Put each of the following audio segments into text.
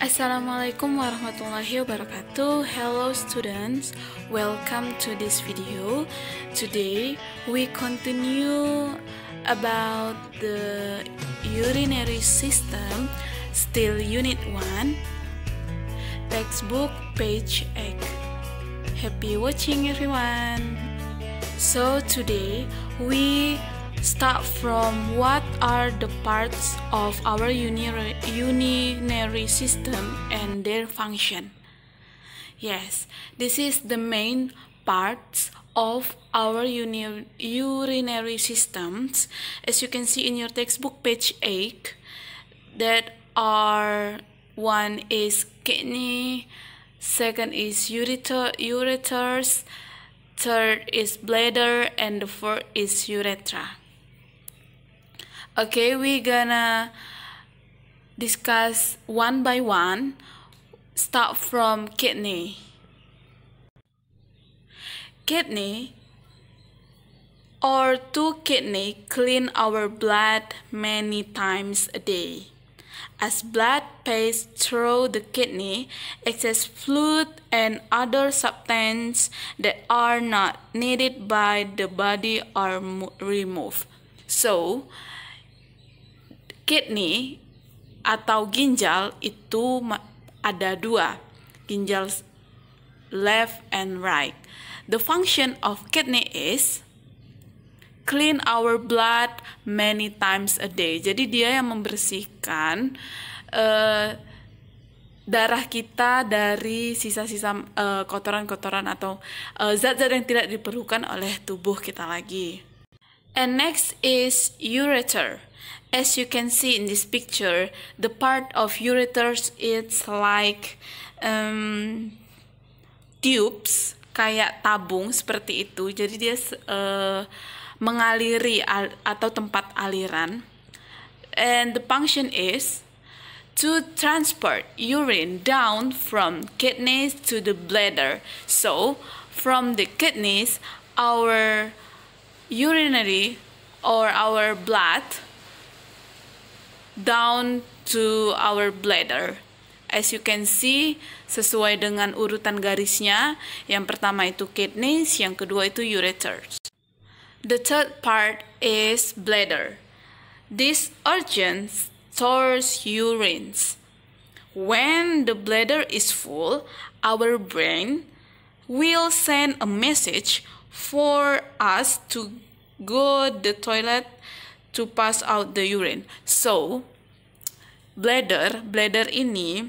Assalamualaikum warahmatullahi wabarakatuh. Hello students, welcome to this video. Today we continue about the urinary system, still unit 1, textbook page 8. Happy watching everyone. So today we start from what are the parts of our urinary system and their function. Yes, this is the main parts of our urinary systems. As you can see in your textbook page 8, that are one is kidney, second is ureters, third is bladder, and the fourth is urethra. Okay, we're gonna discuss one by one. Start from kidney. Kidney or two kidney clean our blood many times a day. As blood passes through the kidney, excess fluid and other substances that are not needed by the body are removed. So, kidney atau ginjal itu ada dua, ginjal left and right. The function of kidney is clean our blood many times a day. Jadi dia yang membersihkan darah kita dari sisa-sisa kotoran-kotoran atau zat-zat yang tidak diperlukan oleh tubuh kita lagi. And next is ureter. As you can see in this picture, the part of ureters is like tubes, kayak tabung seperti itu. Jadi dia mengaliri atau tempat aliran. And the function is to transport urine down from kidneys to the bladder. So, from the kidneys, our urinary or our blood down to our bladder. As you can see, sesuai dengan urutan garisnya, yang pertama itu kidneys, yang kedua itu ureters. The third part is bladder. This organ stores urines. When the bladder is full, our brain will send a message for us to go to the toilet to pass out the urine. So, bladder ini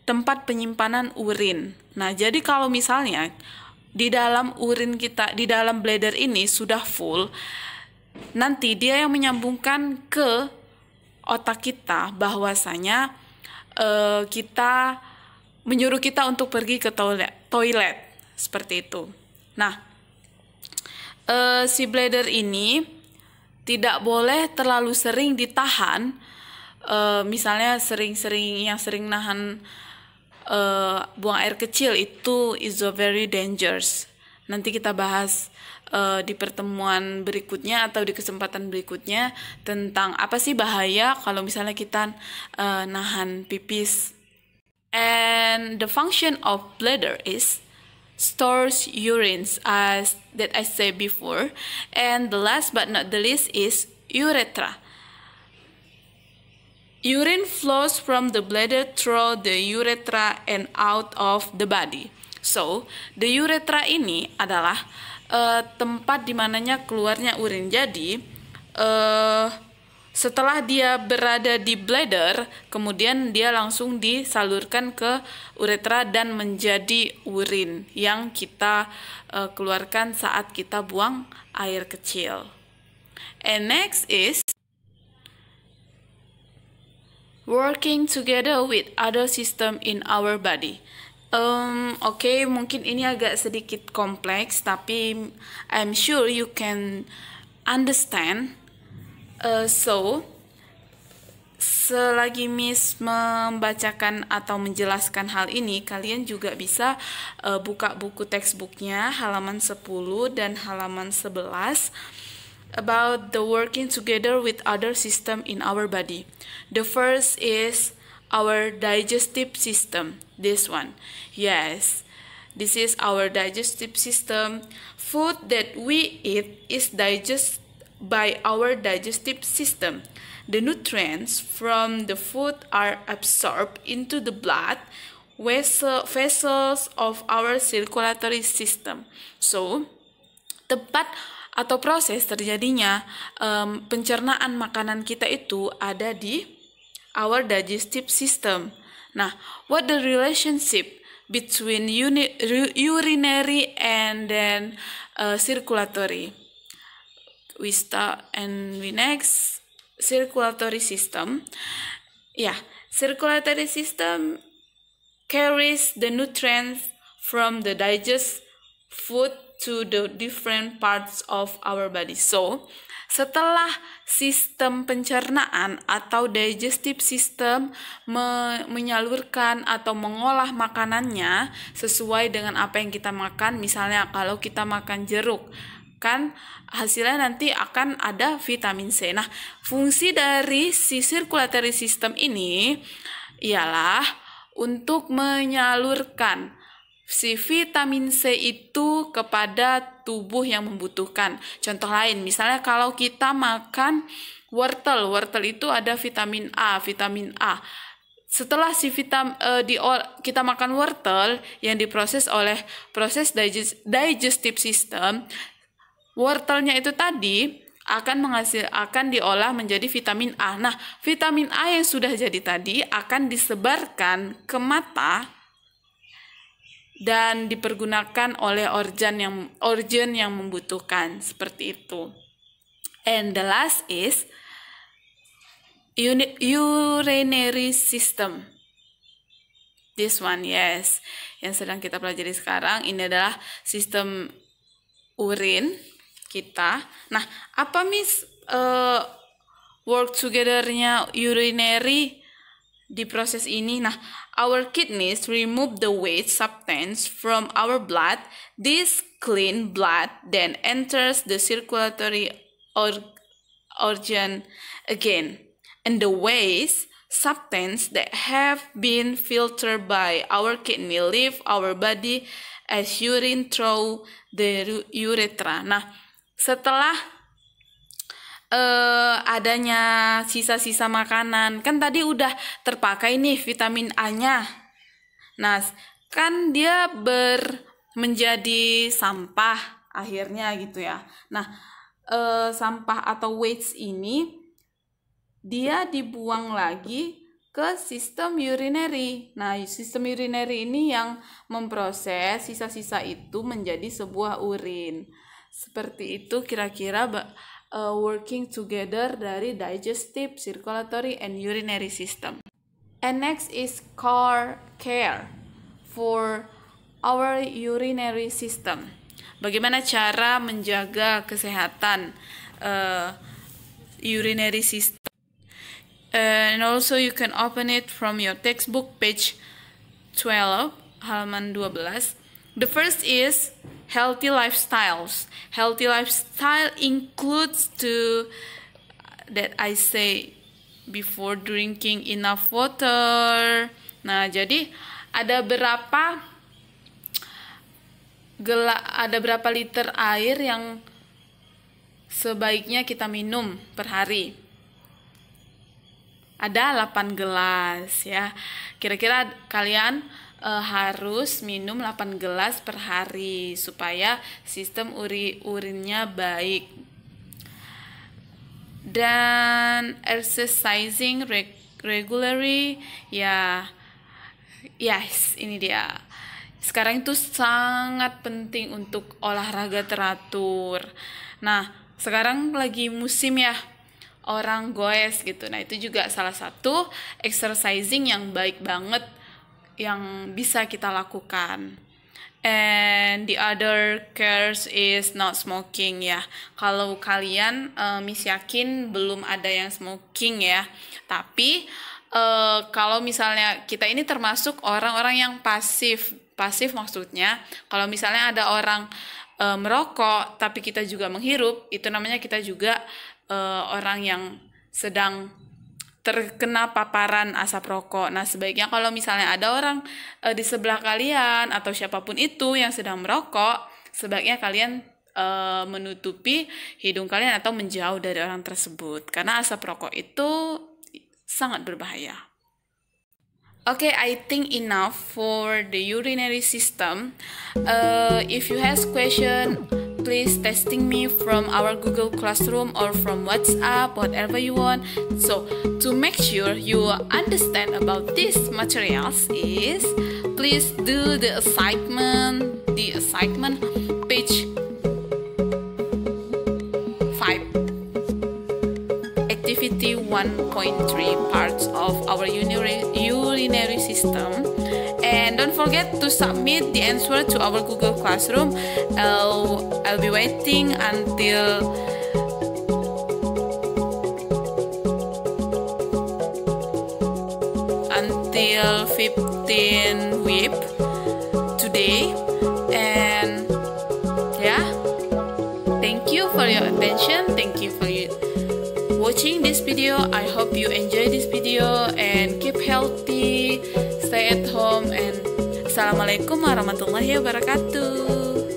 tempat penyimpanan urin. Nah, jadi kalau misalnya di dalam urin kita, di dalam bladder ini sudah full, nanti dia yang menyambungkan ke otak kita bahwasanya kita menyuruh kita untuk pergi ke toilet seperti itu. Nah, si bladder ini tidak boleh terlalu sering ditahan. Misalnya sering nahan buang air kecil itu is very dangerous. Nanti kita bahas di pertemuan berikutnya atau di kesempatan berikutnya tentang apa sih bahaya kalau misalnya kita nahan pipis. And the function of bladder is stores urines, as that I said before. And the last but not the least is urethra. Urine flows from the bladder through the urethra and out of the body. So, the urethra ini adalah tempat dimananya keluarnya urin. Jadi, setelah dia berada di bladder, kemudian dia langsung disalurkan ke uretra dan menjadi urin yang kita keluarkan saat kita buang air kecil. And next is working together with other system in our body. Oke, mungkin ini agak sedikit kompleks, tapi I'm sure you can understand. So, selagi Miss membacakan atau menjelaskan hal ini, kalian juga bisa buka buku textbooknya halaman 10 dan halaman 11 about the working together with other system in our body. The first is our digestive system. This one. Yes. This is our digestive system. Food that we eat is digested by our digestive system. The nutrients from the food are absorbed into the blood vessels of our circulatory system. So, tempat atau proses terjadinya pencernaan makanan kita itu ada di our digestive system. Nah, what the relationship between urinary and then circulatory? We start and we next circulatory system. Yeah, circulatory system carries the nutrients from the digest food to the different parts of our body. So, setelah sistem pencernaan atau digestive system menyalurkan atau mengolah makanannya sesuai dengan apa yang kita makan, misalnya kalau kita makan jeruk, kan hasilnya nanti akan ada vitamin C. Nah, fungsi dari si circulatory system ini ialah untuk menyalurkan si vitamin C itu kepada tubuh yang membutuhkan. Contoh lain, misalnya kalau kita makan wortel itu ada vitamin A. Setelah kita makan wortel yang diproses oleh proses digestive system, wortelnya itu tadi akan diolah menjadi vitamin A. Nah, vitamin A yang sudah jadi tadi akan disebarkan ke mata dan dipergunakan oleh organ yang membutuhkan, seperti itu. And the last is urinary system. This one, yes, yang sedang kita pelajari sekarang ini adalah sistem urin kita. Nah, apa work together-nya urinary di proses ini? Nah, our kidneys remove the waste substance from our blood. This clean blood then enters the circulatory organ again. And the waste substance that have been filtered by our kidney leave our body as urine through the urethra. Nah, setelah adanya sisa-sisa makanan, kan tadi udah terpakai nih vitamin A-nya. Nah, kan dia menjadi sampah akhirnya gitu ya. Nah, sampah atau waste ini dia dibuang lagi ke sistem urinary. Nah, sistem urinary ini yang memproses sisa-sisa itu menjadi sebuah urin. Seperti itu kira-kira working together dari digestive, circulatory, and urinary system. And next is care for our urinary system. Bagaimana cara menjaga kesehatan urinary system? And also you can open it from your textbook page 12, halaman 12. The first is healthy lifestyles. Healthy lifestyle includes that I say before drinking enough water. Nah, jadi ada berapa liter air yang sebaiknya kita minum per hari? Ada 8 gelas ya. Kira-kira kalian harus minum 8 gelas per hari supaya sistem urinnya baik. Dan exercising regularly, ya, yes, ini dia. Sekarang itu sangat penting untuk olahraga teratur. Nah, sekarang lagi musim ya, orang goes gitu. Nah, itu juga salah satu exercising yang baik banget yang bisa kita lakukan. And the other cares is not smoking ya. Kalau kalian yakin belum ada yang smoking ya. Tapi kalau misalnya kita ini termasuk orang-orang yang pasif maksudnya kalau misalnya ada orang merokok tapi kita juga menghirup, itu namanya kita juga orang yang sedang terkena paparan asap rokok. Nah, sebaiknya kalau misalnya ada orang di sebelah kalian atau siapapun itu yang sedang merokok, sebaiknya kalian menutupi hidung kalian atau menjauh dari orang tersebut, karena asap rokok itu sangat berbahaya. Okay, I think enough for the urinary system. If you have question, please testing me from our Google Classroom or from WhatsApp, whatever you want. So to make sure you understand about these materials is, please do the assignment page 5. Activity 1.3, parts of our urinary system, and don't forget to submit the answer to our Google Classroom. I'll be waiting until 15 WIB today, and yeah, thank you for your attention. Thank you for watching this video. I hope you enjoy this video and keep healthy, stay at home, and Assalamualaikum warahmatullahi wabarakatuh.